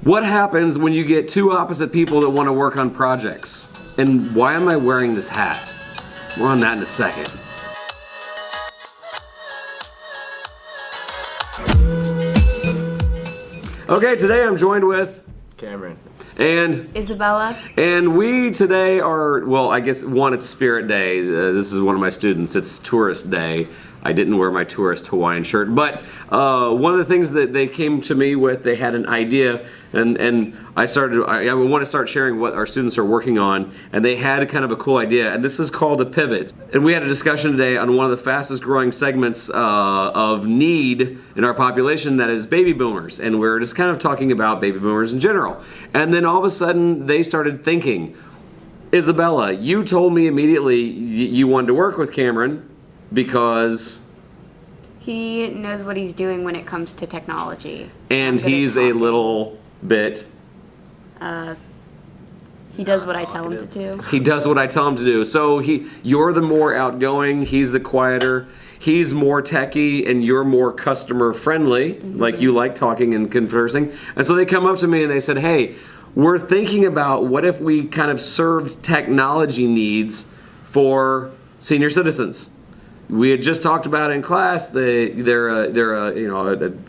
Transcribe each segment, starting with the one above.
What happens when you get two opposite people that want to work on projects? And why am I wearing this hat? More on that in a second. Okay, today I'm joined with Cameron and Isabella. And we today are, well, I guess one, it's Spirit Day. This is one of my students. It's Tourist Day. I didn't wear my tourist Hawaiian shirt, but one of the things that they came to me with, they had an idea, and I want to start sharing what our students are working on, and they had kind of a cool idea, and this is called a pivot. And we had a discussion today on one of the fastest growing segments of need in our population, that is baby boomers, and we're just kind of talking about baby boomers in general. And then all of a sudden, they started thinking, Isabella, you told me immediately you wanted to work with Cameron, because He knows what he's doing when it comes to technology. and he's a little bit, He does what I tell him to do. he does what I tell him to do. So you're the more outgoing, he's the quieter, he's more techie, and you're more customer friendly, like you like talking and conversing. And so they come up to me and they said, hey, we're thinking about what if we kind of served technology needs for senior citizens. We had just talked about in class, they're a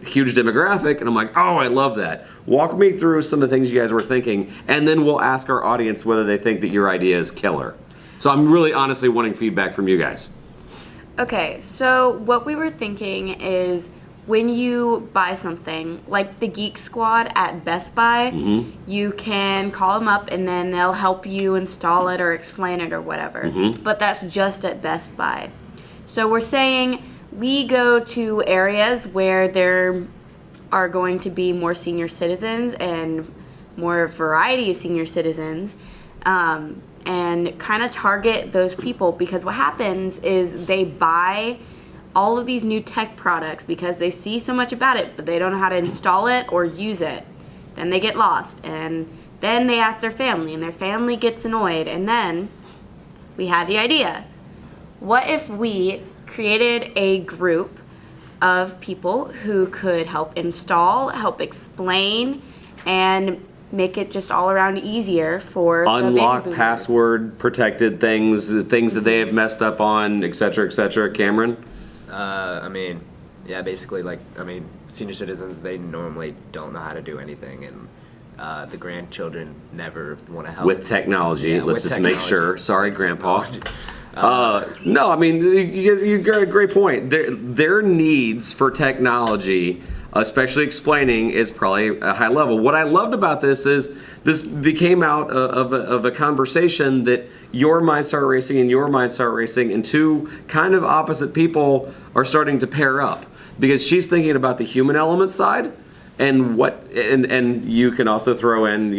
huge demographic, and I'm like, oh, I love that. Walk me through some of the things you guys were thinking, and then we'll ask our audience whether they think that your idea is killer. So I'm really honestly wanting feedback from you guys. Okay, so what we were thinking is when you buy something, like the Geek Squad at Best Buy, you can call them up and then they'll help you install it or explain it or whatever. But that's just at Best Buy. So we're saying we go to areas where there are going to be more senior citizens and more variety of senior citizens, and kind of target those people, because what happens is they buy all of these new tech products because they see so much about it, but they don't know how to install it or use it. Then they get lost, and then they ask their family, and their family gets annoyed, and then we had the idea. What if we created a group of people who could help install, help explain, and make it just all around easier for Unlock the baby boomers? password protected things that they have messed up on, et cetera, Cameron? Basically, senior citizens, they normally don't know how to do anything, and the grandchildren never want to help. With technology, Yeah, let's with just make technology. sure. Sorry, Grandpa. No, I mean, you got a great point. Their needs for technology, especially explaining, is probably a high level. What I loved about this is this became out of a conversation that your mind start racing and your mind start racing, and two kind of opposite people are starting to pair up, because she's thinking about the human element side, and you can also throw in,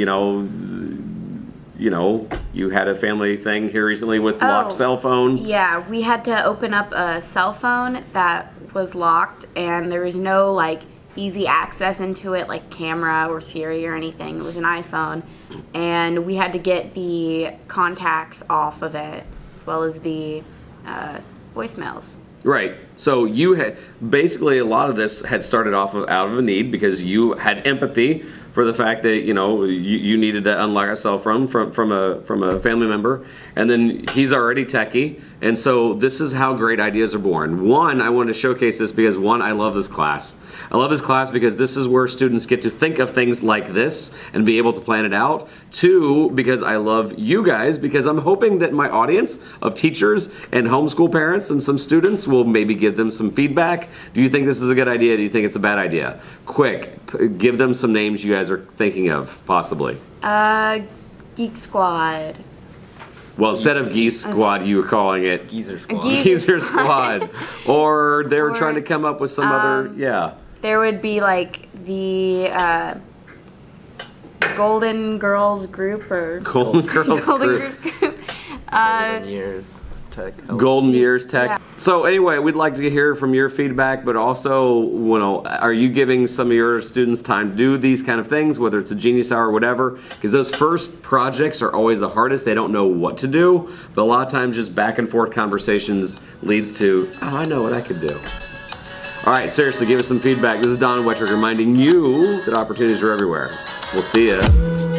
you had a family thing here recently with locked cell phone. Yeah, we had to open up a cell phone that was locked, and there was no easy access into it, like camera or Siri or anything. It was an iPhone, and we had to get the contacts off of it, as well as the voicemails. Right. So you had basically, a lot of this had started off out of a need, because you had empathy for the fact that you needed to unlock a cell phone from a family member, and then he's already techie, and so this is how great ideas are born. One, I wanted to showcase this because I love this class. I love this class because this is where students get to think of things like this and be able to plan it out. Two, because I love you guys, because I'm hoping that my audience of teachers and homeschool parents and some students will maybe give them some feedback. Do you think this is a good idea? Do you think it's a bad idea? Quick, give them some names you guys are thinking of, possibly. Geek Squad. Well, instead of Geese Squad, you were calling it Geezer Squad. Geezer Squad. Or they were trying to come up with some other, yeah. There would be the Golden Girls group, or Golden Girls Golden Group. Groups group. Golden Years Tech. Golden Years Tech. Yeah. So anyway, we'd like to hear from your feedback, but also, are you giving some of your students time to do these kind of things, whether it's a Genius Hour or whatever? Because those first projects are always the hardest. They don't know what to do, but a lot of times just back and forth conversations leads to, oh, I know what I could do. All right, seriously, give us some feedback. This is Don Wettrick reminding you that opportunities are everywhere. We'll see ya.